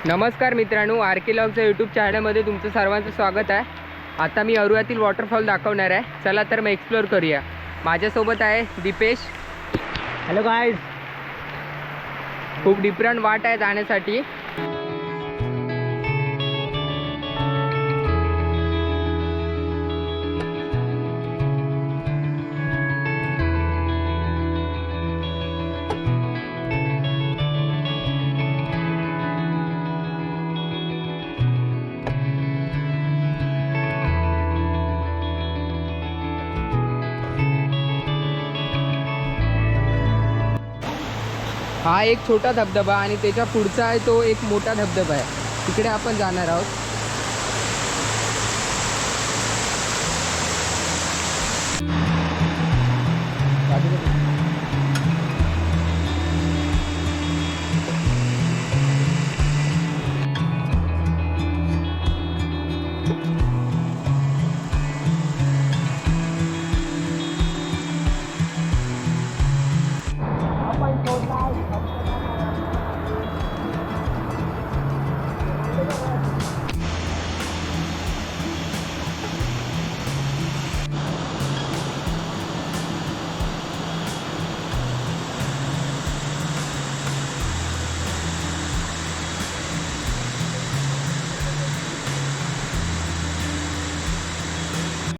नमस्कार मित्रांनो, आर्किलॉगच्या यूट्यूब चॅनलमध्ये तुमचं सर्वांचं स्वागत आहे। आता मी औरवातील वॉटरफॉल दाखवणार आहे। चला तर मग एक्सप्लोर करूया। माझ्यासोबत आहे दीपेश। Hello guys. खूप डिफरंट वाट आहे जाण्यासाठी। हा एक छोटा धबधबा आणि त्याच्या पुढचा आहे तो एक मोठा धबधबा आहे। तिकडे आपण जाणार आहोत।